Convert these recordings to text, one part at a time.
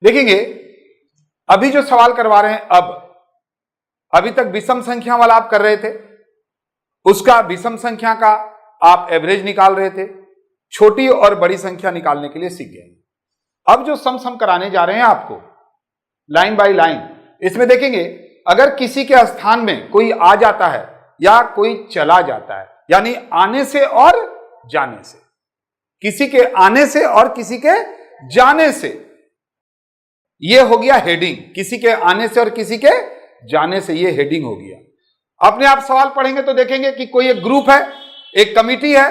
देखेंगे अभी जो सवाल करवा रहे हैं, अभी तक विषम संख्या वाला आप कर रहे थे, उसका विषम संख्या का आप एवरेज निकाल रहे थे, छोटी और बड़ी संख्या निकालने के लिए सीख गए। अब जो सम कराने जा रहे हैं आपको लाइन बाय लाइन, इसमें देखेंगे अगर किसी के स्थान में कोई आ जाता है या कोई चला जाता है, यानी आने से और जाने से, किसी के आने से और किसी के जाने से, यह हो गया हेडिंग। किसी के आने से और किसी के जाने से, यह हेडिंग हो गया। अपने आप सवाल पढ़ेंगे तो देखेंगे कि कोई एक ग्रुप है, एक कमिटी है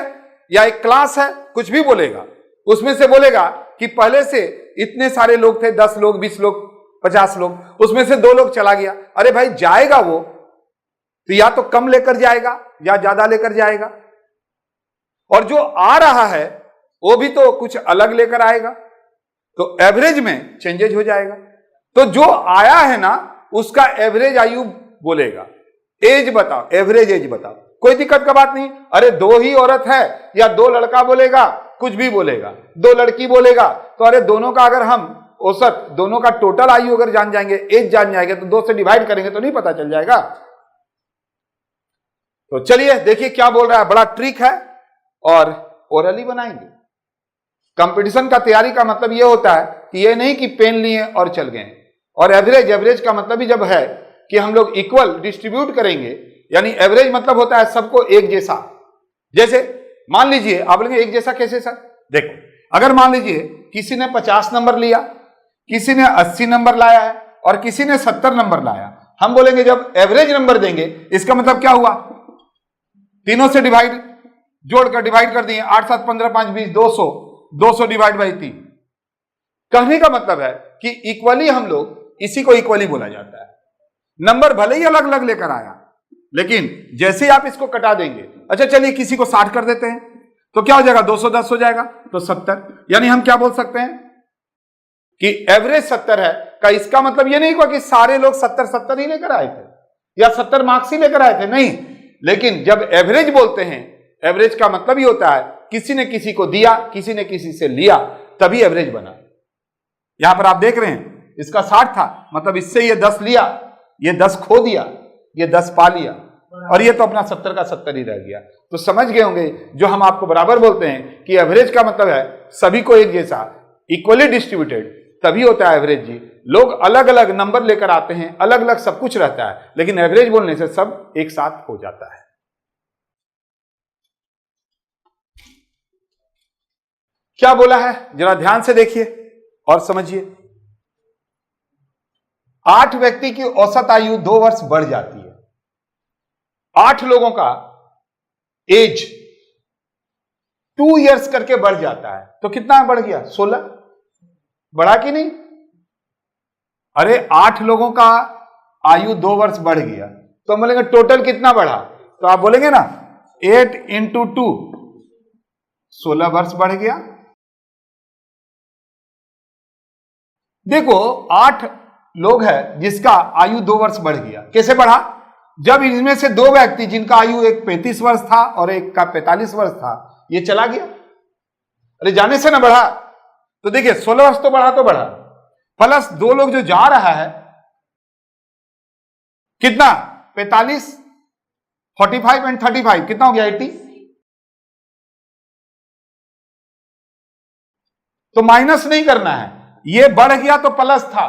या एक क्लास है, कुछ भी बोलेगा, उसमें से बोलेगा कि पहले से इतने सारे लोग थे, 10 लोग, 20 लोग, 50 लोग, उसमें से 2 लोग चला गया। अरे भाई, जाएगा वो तो या तो कम लेकर जाएगा या ज्यादा लेकर जाएगा, और जो आ रहा है वो भी तो कुछ अलग लेकर आएगा, तो एवरेज में चेंजेज हो जाएगा। तो जो आया है ना, उसका एवरेज आयु बोलेगा। एज बताओ, एवरेज एज बताओ, कोई दिक्कत का बात नहीं। अरे 2 ही औरत है या 2 लड़का बोलेगा, कुछ भी बोलेगा, 2 लड़की बोलेगा, तो अरे दोनों का अगर हम औसत, दोनों का टोटल आयु अगर जान जाएंगे, एज जान जाएंगे, तो 2 से डिवाइड करेंगे तो नहीं पता चल जाएगा। तो चलिए देखिए क्या बोल रहा है, बड़ा ट्रिक है और ओरली बनाएंगे। कंपटीशन का तैयारी का मतलब यह होता है कि यह नहीं कि पेन लिए और चल गए। और एवरेज का मतलब ही जब है कि हम लोग इक्वल डिस्ट्रीब्यूट करेंगे, यानी एवरेज मतलब होता है सबको एक जैसा। जैसे मान लीजिए, आप बोलेंगे एक जैसा कैसे सर? देखो, अगर मान लीजिए किसी ने 50 नंबर लिया, किसी ने 80 नंबर लाया है और किसी ने 70 नंबर लाया, हम बोलेंगे जब एवरेज नंबर देंगे, इसका मतलब क्या हुआ? तीनों से डिवाइड, जोड़कर डिवाइड कर दिए, 8 7 15 5 20, 200, 200 डिवाइड बाई 3। कहने का मतलब है कि इक्वली हम लोग, इसी को इक्वली बोला जाता है। नंबर भले ही अलग अलग लेकर आया, लेकिन जैसे ही आप इसको कटा देंगे, अच्छा चलिए किसी को 60 कर देते हैं, तो क्या हो जाएगा? 210 हो जाएगा, तो 70। यानी हम क्या बोल सकते हैं कि एवरेज 70 है। का इसका मतलब यह नहीं हुआ कि सारे लोग 70 ही लेकर आए थे या 70 मार्क्स ही लेकर आए थे, नहीं। लेकिन जब एवरेज बोलते हैं, एवरेज का मतलब ही होता है किसी ने किसी को दिया, किसी ने किसी से लिया, तभी एवरेज बना। यहां पर आप देख रहे हैं, इसका 60 था, मतलब इससे ये 10 लिया, ये 10 खो दिया, ये 10 पा लिया, और ये तो अपना 70 का 70 ही रह गया। तो समझ गए होंगे जो हम आपको बराबर बोलते हैं कि एवरेज का मतलब है सभी को एक जैसा, इक्वली डिस्ट्रीब्यूटेड, तभी होता है एवरेज जी। लोग अलग अलग नंबर लेकर आते हैं, अलग अलग सब कुछ रहता है, लेकिन एवरेज बोलने से सब एक साथ हो जाता है। क्या बोला है जरा ध्यान से देखिए और समझिए। 8 व्यक्ति की औसत आयु 2 वर्ष बढ़ जाती है। 8 लोगों का एज 2 इयर्स करके बढ़ जाता है, तो कितना बढ़ गया? 16। बढ़ा कि नहीं? अरे 8 लोगों का आयु 2 वर्ष बढ़ गया, तो हम बोलेंगे टोटल कितना बढ़ा? तो आप बोलेंगे ना 8 × 2, 16 वर्ष बढ़ गया। देखो 8 लोग हैं जिसका आयु 2 वर्ष बढ़ गया। कैसे बढ़ा? जब इनमें से 2 व्यक्ति जिनका आयु एक 35 वर्ष था और एक का 45 वर्ष था, ये चला गया। अरे जाने से ना बढ़ा। तो देखिए 16 वर्ष तो बढ़ा, प्लस 2 लोग जो जा रहा है, कितना? 45, 45 एंड 35 कितना हो गया? 80। तो माइनस नहीं करना है, ये बढ़ गया तो प्लस था।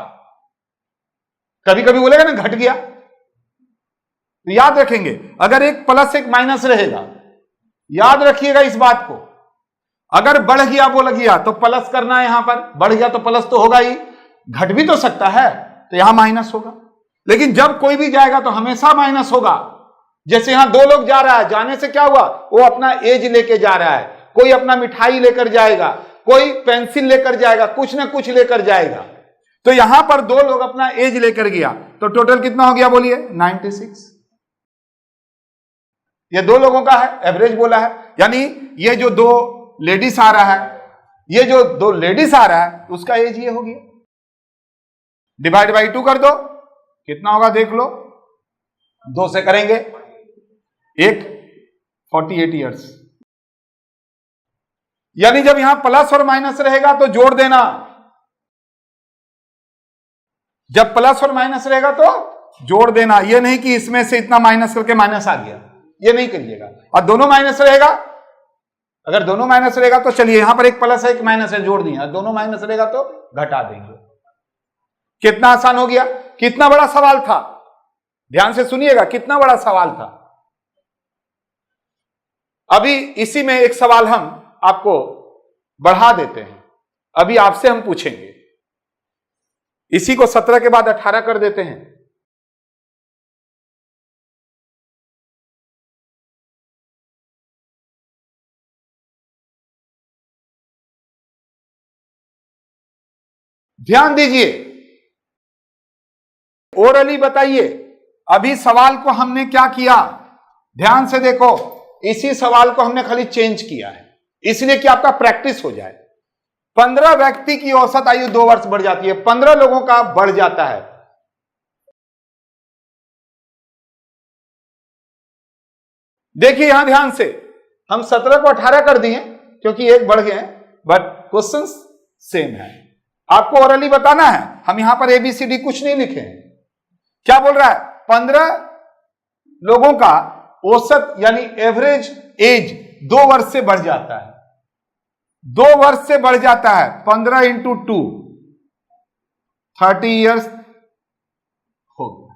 कभी कभी बोलेगा ना घट गया, तो याद रखेंगे अगर एक प्लस एक माइनस रहेगा, याद रखिएगा इस बात को। अगर बढ़ गया बोल गया तो प्लस करना है, यहां पर बढ़ गया तो प्लस तो होगा ही, घट भी तो सकता है, तो यहां माइनस होगा। लेकिन जब कोई भी जाएगा तो हमेशा माइनस होगा। जैसे यहां 2 लोग जा रहा है, जाने से क्या हुआ? वो अपना एज लेके जा रहा है, कोई अपना मिठाई लेकर जाएगा, कोई पेंसिल लेकर जाएगा, कुछ ना कुछ लेकर जाएगा। तो यहां पर 2 लोग अपना एज लेकर गया, तो टोटल कितना हो गया बोलिए? 96। ये 2 लोगों का है, एवरेज बोला है। यानी ये जो 2 लेडीज आ रहा है, ये जो 2 लेडीज आ रहा है, उसका एज ये हो गया। डिवाइड बाई 2 कर दो, कितना होगा देख लो। 2 से करेंगे, एक 48 ईयर्स। यानी जब यहां प्लस और माइनस रहेगा तो जोड़ देना, जब प्लस और माइनस रहेगा तो जोड़ देना, यह नहीं कि इसमें से इतना माइनस करके माइनस आ गया, ये नहीं करिएगा। और दोनों माइनस रहेगा, अगर दोनों माइनस रहेगा तो चलिए यहां पर एक प्लस है एक माइनस है जोड़ दिया, दोनों माइनस रहेगा तो घटा देंगे। कितना आसान हो गया, कितना बड़ा सवाल था, ध्यान से सुनिएगा कितना बड़ा सवाल था। अभी इसी में एक सवाल हम आपको बढ़ा देते हैं, अभी आपसे हम पूछेंगे, इसी को 17 के बाद 18 कर देते हैं। ध्यान दीजिए, ओरली बताइए। अभी सवाल को हमने क्या किया, ध्यान से देखो, इसी सवाल को हमने खाली चेंज किया है इसलिए कि आपका प्रैक्टिस हो जाए। 15 व्यक्ति की औसत आयु 2 वर्ष बढ़ जाती है, 15 लोगों का बढ़ जाता है। देखिए यहां ध्यान से, हम 17 को 18 कर दिए क्योंकि एक बढ़ गए, बट क्वेश्चन सेम है। आपको ओरली बताना है, हम यहां पर ABCD कुछ नहीं लिखे हैं। क्या बोल रहा है, 15 लोगों का औसत यानी एवरेज एज 2 वर्ष से बढ़ जाता है, 2 वर्ष से बढ़ जाता है। 15 इंटू 2 30 ईयर्स हो गया,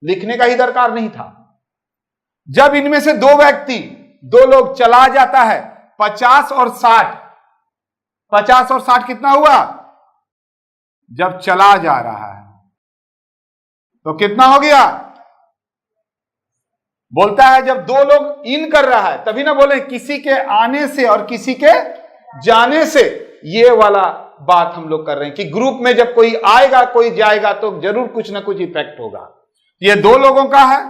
लिखने का ही दरकार नहीं था। जब इनमें से 2 व्यक्ति 2 लोग चला जाता है, 50 और 60, 50 और 60 कितना हुआ, जब चला जा रहा है तो कितना हो गया, बोलता है जब 2 लोग इन कर रहा है, तभी ना बोले किसी के आने से और किसी के जाने से, ये वाला बात हम लोग कर रहे हैं कि ग्रुप में जब कोई आएगा कोई जाएगा तो जरूर कुछ ना कुछ इफेक्ट होगा। ये 2 लोगों का है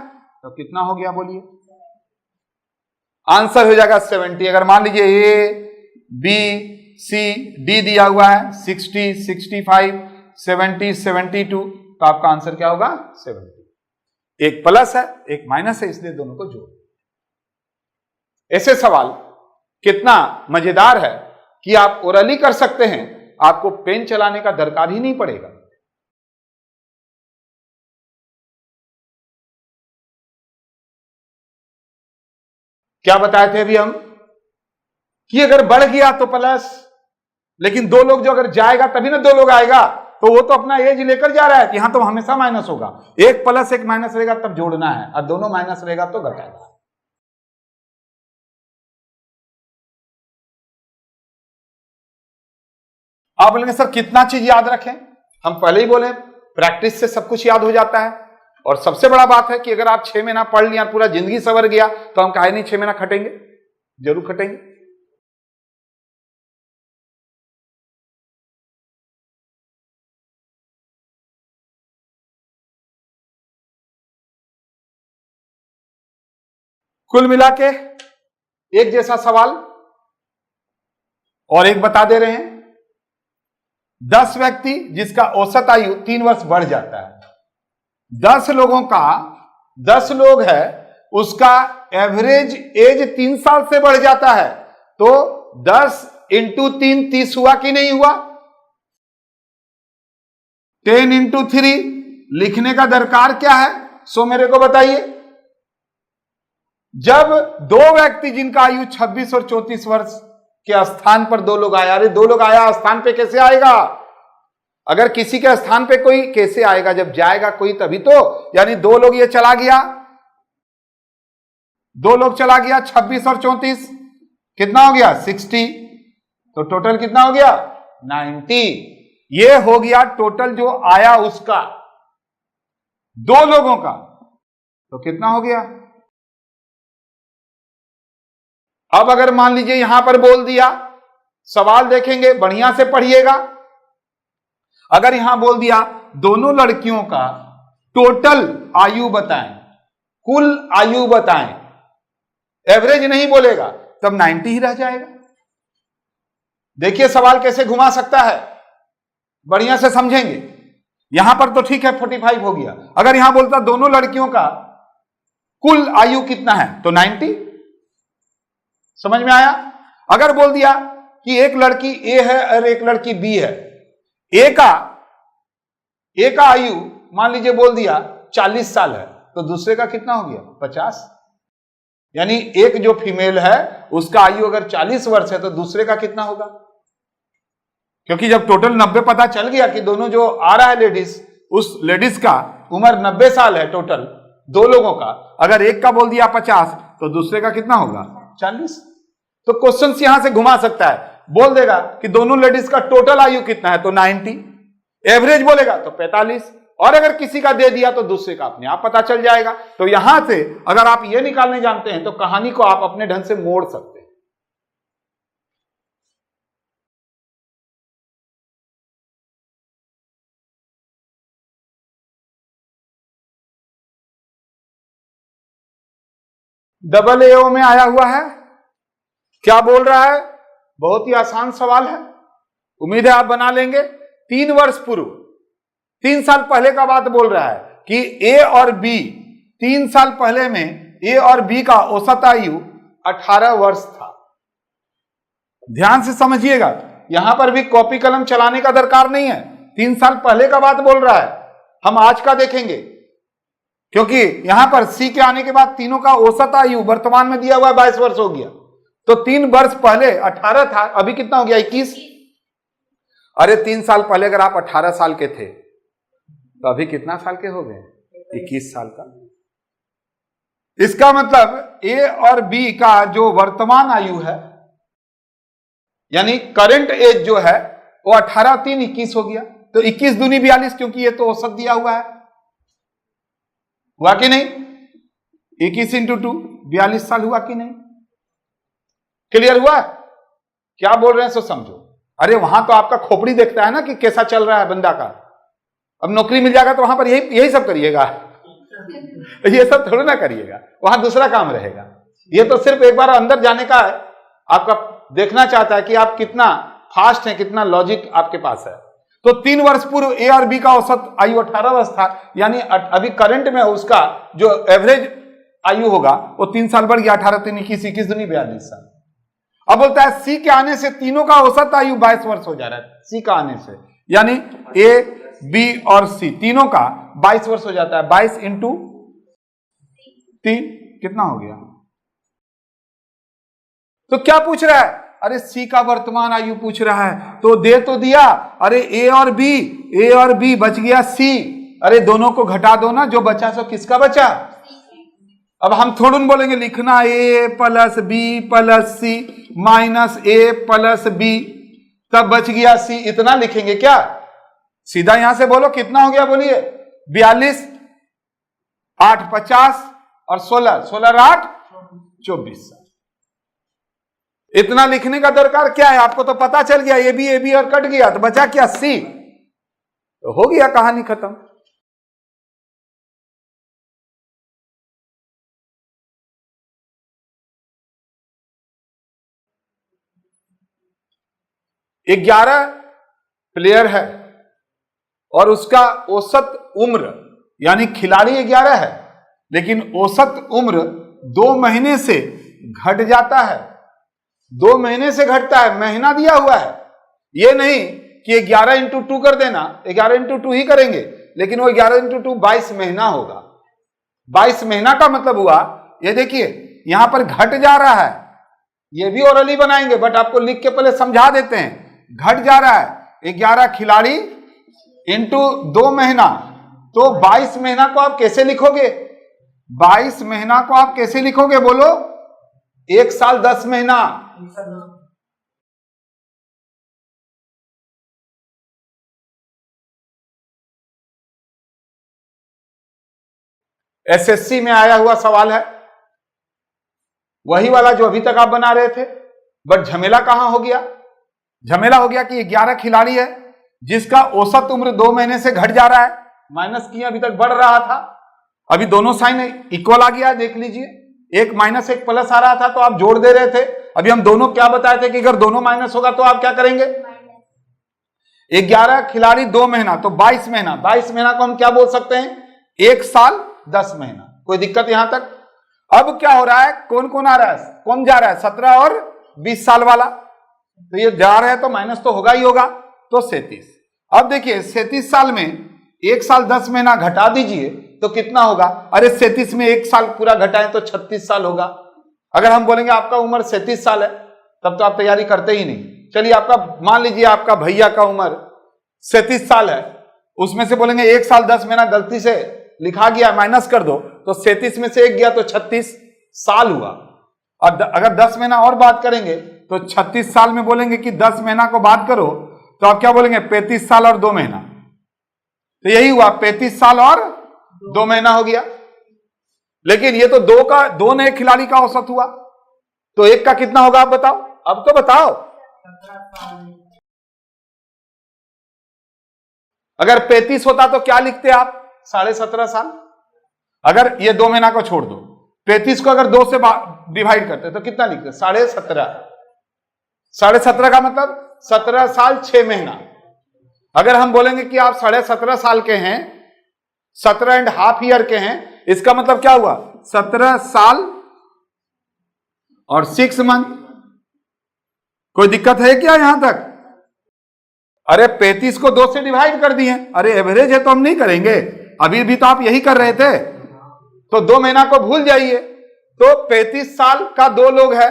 तो कितना हो गया बोलिए, आंसर हो जाएगा 70। अगर मान लीजिए A B C D दिया हुआ है 60 65 70 72, तो आपका आंसर क्या होगा 70। एक प्लस है एक माइनस है इसलिए दोनों को जोड़। ऐसे सवाल कितना मजेदार है कि आप ओरली कर सकते हैं, आपको पेन चलाने का दरकार ही नहीं पड़ेगा। क्या बताए थे अभी हम कि अगर बढ़ गया तो प्लस, लेकिन 2 लोग जो अगर जाएगा तभी ना 2 लोग आएगा, तो वो तो अपना एज लेकर जा रहा है कि यहां तो हमेशा माइनस होगा। एक प्लस एक माइनस रहेगा तब जोड़ना है, और दोनों माइनस रहेगा तो घटाएगा। आप बोलेंगे सर कितना चीज याद रखें, हम पहले ही बोले प्रैक्टिस से सब कुछ याद हो जाता है। और सबसे बड़ा बात है कि अगर आप 6 महीना पढ़ लिया पूरा जिंदगी सवर गया तो हम काहे नहीं 6 महीना खटेंगे, जरूर खटेंगे। कुल मिला के एक जैसा सवाल और एक बता दे रहे हैं। 10 व्यक्ति जिसका औसत आयु 3 वर्ष बढ़ जाता है, 10 लोगों का, 10 लोग है उसका एवरेज एज 3 साल से बढ़ जाता है, तो 10 इंटू 3 30 हुआ कि नहीं हुआ, 10 इंटू 3 लिखने का दरकार क्या है, सो मेरे को बताइए। जब 2 व्यक्ति जिनका आयु 26 और 34 वर्ष के स्थान पर 2 लोग आया, अरे 2 लोग आया स्थान पे कैसे आएगा, अगर किसी के स्थान पे कोई कैसे आएगा, जब जाएगा कोई तभी तो, यानी 2 लोग ये चला गया, 2 लोग चला गया, 26 और 34 कितना हो गया 60, तो टोटल कितना हो गया 90। ये हो गया टोटल जो आया उसका, 2 लोगों का, तो कितना हो गया। अब अगर मान लीजिए यहां पर बोल दिया, सवाल देखेंगे बढ़िया से पढ़िएगा, अगर यहां बोल दिया दोनों लड़कियों का टोटल आयु बताएं, कुल आयु बताएं, एवरेज नहीं बोलेगा तब 90 ही रह जाएगा। देखिए सवाल कैसे घुमा सकता है, बढ़िया से समझेंगे। यहां पर तो ठीक है 45 हो गया, अगर यहां बोलता दोनों लड़कियों का कुल आयु कितना है तो 90, समझ में आया। अगर बोल दिया कि एक लड़की ए है और एक लड़की बी है, ए का ए का आयु मान लीजिए बोल दिया 40 साल है, तो दूसरे का कितना हो गया 50। यानी एक जो फीमेल है उसका आयु अगर 40 वर्ष है तो दूसरे का कितना होगा, क्योंकि जब टोटल 90 पता चल गया कि दोनों जो आ रहा है लेडीज, उस लेडीज का उम्र 90 साल है टोटल दो लोगों का, अगर एक का बोल दिया 50 तो दूसरे का कितना होगा 40। तो क्वेश्चन यहां से घुमा सकता है, बोल देगा कि दोनों लेडीज का टोटल आयु कितना है तो 90, एवरेज बोलेगा तो 45, और अगर किसी का दे दिया तो दूसरे का अपने आप पता चल जाएगा। तो यहां से अगर आप ये निकालने जानते हैं तो कहानी को आप अपने ढंग से मोड़ सकते हैं। डबल एओ में आया हुआ है, क्या बोल रहा है, बहुत ही आसान सवाल है, उम्मीद है आप बना लेंगे। 3 वर्ष पूर्व, 3 साल पहले का बात बोल रहा है कि ए और बी, 3 साल पहले में ए और बी का औसत आयु 18 वर्ष था। ध्यान से समझिएगा, यहां पर भी कॉपी कलम चलाने का दरकार नहीं है, 3 साल पहले का बात बोल रहा है, हम आज का देखेंगे, क्योंकि यहां पर सी के आने के बाद तीनों का औसत आयु वर्तमान में दिया हुआ 22 वर्ष हो गया, तो 3 वर्ष पहले 18 था, अभी कितना हो गया 21। अरे 3 साल पहले अगर आप 18 साल के थे तो अभी कितना साल के हो गए 21 साल का। इसका मतलब ए और बी का जो वर्तमान आयु है यानी करंट एज जो है वो 18 3 21 हो गया, तो 21 दूनी 42, क्योंकि ये तो औसत दिया हुआ है, हुआ कि नहीं, 21 × 2 42 साल हुआ कि नहीं, क्लियर हुआ, क्या बोल रहे हैं सो समझो। अरे वहां तो आपका खोपड़ी देखता है ना कि कैसा चल रहा है बंदा का, अब नौकरी मिल जाएगा तो वहां पर यही सब करिएगा ये सब थोड़ा ना करिएगा, वहां दूसरा काम रहेगा। ये तो सिर्फ एक बार अंदर जाने का है, आपका देखना चाहता है कि आप कितना फास्ट हैं, कितना लॉजिक आपके पास है। तो 3 वर्ष पूर्व ए और बी का औसत आयु 18 वर्ष था, यानी अभी करंट में उसका जो एवरेज आयु होगा वो 3 साल बढ़ गया, 18 3 21, 21 दूनी 42 साल। अब बोलता है सी के आने से तीनों का औसत आयु 22 वर्ष हो जा रहा है, सी का आने से, यानी ए बी और सी तीनों का 22 वर्ष हो जाता है, 22 × 3 कितना हो गया। तो क्या पूछ रहा है, अरे सी का वर्तमान आयु पूछ रहा है, तो दे तो दिया, अरे ए और बी बच गया सी, अरे दोनों को घटा दो ना, जो बचा सो किसका बचा। अब हम थोड़ा बोलेंगे लिखना ए प्लस बी प्लस सी माइनस ए प्लस बी, तब बच गया सी, इतना लिखेंगे क्या, सीधा यहां से बोलो कितना हो गया, बोलिए 42, 8 50 और 16 16 8 24 साल। इतना लिखने का दरकार क्या है, आपको तो पता चल गया ए बी और कट गया, तो बचा क्या सी, तो हो गया कहानी खत्म। एक 11 प्लेयर है और उसका औसत उम्र यानी खिलाड़ी 11 है, लेकिन औसत उम्र 2 महीने से घट जाता है, 2 महीने से घटता है, महीना दिया हुआ है, ये नहीं कि 11 × 2 कर देना, 11 × 2 ही करेंगे, लेकिन वो 11 × 2 22 महीना होगा। 22 महीना का मतलब हुआ, ये देखिए यहां पर घट जा रहा है, ये भी ओरली बनाएंगे बट आपको लिख के पहले समझा देते हैं, घट जा रहा है 11 खिलाड़ी इंटू 2 महीना, तो 22 महीना को आप कैसे लिखोगे, 22 महीना को आप कैसे लिखोगे बोलो, 1 साल 10 महीना। एसएससी में आया हुआ सवाल है, वही वाला जो अभी तक आप बना रहे थे, बट झमेला कहां हो गया, झमेला हो गया कि 11 खिलाड़ी है जिसका औसत उम्र 2 महीने से घट जा रहा है, माइनस किया अभी तक बढ़ रहा था, अभी दोनों साइन इक्वल आ गया, देख लीजिए, एक माइनस एक प्लस आ रहा था तो आप जोड़ दे रहे थे, अभी हम दोनों क्या बताए थे कि अगर दोनों माइनस होगा तो आप क्या करेंगे, 11 खिलाड़ी 2 महीना तो 22 महीना, 22 महीना को हम क्या बोल सकते हैं, 1 साल 10 महीना। कोई दिक्कत यहां तक। अब क्या हो रहा है, कौन कौन आ रहा है, कौन जा रहा है, 17 और 20 साल वाला, तो ये जा रहा है तो माइनस तो होगा ही होगा, तो 37। अब देखिए 37 साल में 1 साल 10 महीना घटा दीजिए तो कितना होगा? अरे 37 में 1 साल पूरा घटाएं तो 36 साल होगा। अगर हम बोलेंगे आपका उम्र 37 साल है तब तो आप तैयारी करते ही नहीं। चलिए आपका मान लीजिए आपका भैया का उम्र 37 साल है, उसमें से बोलेंगे 1 साल 10 महीना गलती से लिखा गया, माइनस कर दो तो 37 में से 1 गया तो 36 साल हुआ। और अगर 10 महीना और बात करेंगे तो 36 साल में बोलेंगे कि 10 महीना को बात करो तो आप क्या बोलेंगे? 35 साल और 2 महीना। तो यही हुआ, 35 साल और 2 महीना हो गया। लेकिन ये तो दो नए खिलाड़ी का औसत हुआ, तो एक का कितना होगा आप बताओ? अब तो बताओ। अगर 35 होता तो क्या लिखते आप? 17.5 साल। अगर ये 2 महीना को छोड़ दो, 35 को अगर 2 से डिवाइड करते तो कितना लिखते? 17.5। 17.5 का मतलब 17 साल 6 महीना। अगर हम बोलेंगे कि आप 17.5 साल के हैं, 17.5 ईयर के हैं, इसका मतलब क्या हुआ? 17 साल और 6 मंथ। कोई दिक्कत है क्या यहां तक? अरे 35 को 2 से डिवाइड कर दिए, अरे एवरेज है तो हम नहीं करेंगे, अभी भी तो आप यही कर रहे थे। तो 2 महीना को भूल जाइए। तो 35 साल का 2 लोग है,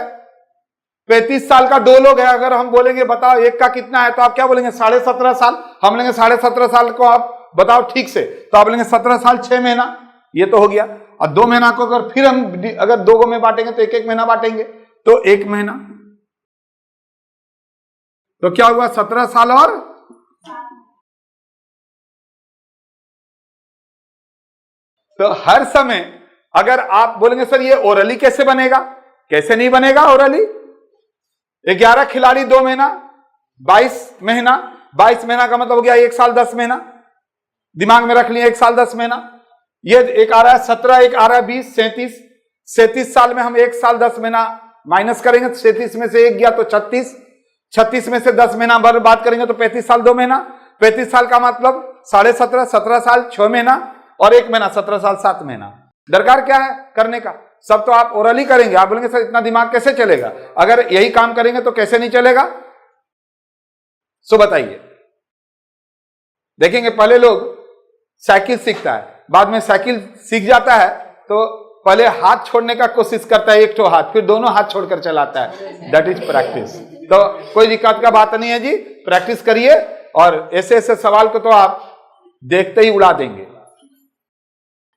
35 साल का 2 लोग है। अगर हम बोलेंगे बताओ एक का कितना है, तो आप क्या बोलेंगे? 17.5 साल। हम लेंगे 17.5 साल को, आप बताओ ठीक से, तो आप लेंगे 17 साल 6 महीना। ये तो हो गया। और 2 महीना को अगर फिर हम अगर 2 में बांटेंगे तो 1-1 महीना बांटेंगे, तो 1 महीना। तो क्या हुआ? 17 साल और तो हर समय अगर आप बोलेंगे सर ये ओरली कैसे बनेगा? कैसे नहीं बनेगा ओरली? 11 खिलाड़ी 2 महीना, 22 महीना। 22 महीना का मतलब हो गया 1 साल 10 महीना। दिमाग में रख लिया 1 साल 10 महीना। ये एक आ रहा है 17, एक आ रहा है 20, 37। 37 साल में हम 1 साल 10 महीना माइनस करेंगे, 37 में से 1 गया तो 36। 36 में से 10 महीना भर बात करेंगे तो 35 साल 2 महीना। 35 साल का मतलब 17.5, 17 साल 6 महीना और 1 महीना, 17 साल 7 महीना। दरकार क्या है करने का? सब तो आप ओरली करेंगे। आप बोलेंगे सर इतना दिमाग कैसे चलेगा? अगर यही काम करेंगे तो कैसे नहीं चलेगा? सो बताइए। देखेंगे पहले लोग साइकिल सीखता है, बाद में साइकिल सीख जाता है तो पहले हाथ छोड़ने का कोशिश करता है, एक तो हाथ, फिर दोनों हाथ छोड़कर चलाता है। That is practice. तो कोई दिक्कत का बात नहीं है जी, प्रैक्टिस करिए और ऐसे ऐसे सवाल को तो आप देखते ही उड़ा देंगे।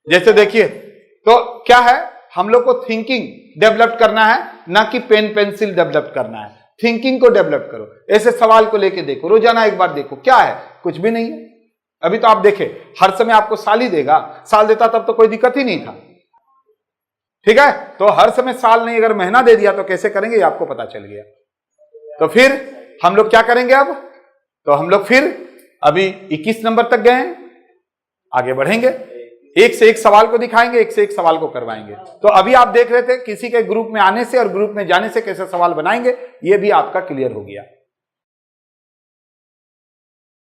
जैसे देखिए, तो क्या है, हम लोग को थिंकिंग डेवलप करना है, ना कि पेन पेंसिल डेवलप करना है। थिंकिंग को डेवलप करो, ऐसे सवाल को लेके देखो, रोजाना एक बार देखो। क्या है? कुछ भी नहीं है। अभी तो आप देखें हर समय आपको साल ही देगा, साल देता तब तो कोई दिक्कत ही नहीं था। ठीक है, तो हर समय साल नहीं, अगर महीना दे दिया तो कैसे करेंगे ये आपको पता चल गया। तो फिर हम लोग क्या करेंगे अब? तो हम लोग फिर अभी 21 नंबर तक गए हैं, आगे बढ़ेंगे, एक से एक सवाल को दिखाएंगे, एक से एक सवाल को करवाएंगे। तो अभी आप देख रहे थे किसी के ग्रुप में आने से और ग्रुप में जाने से कैसे सवाल बनाएंगे, ये भी आपका क्लियर हो गया।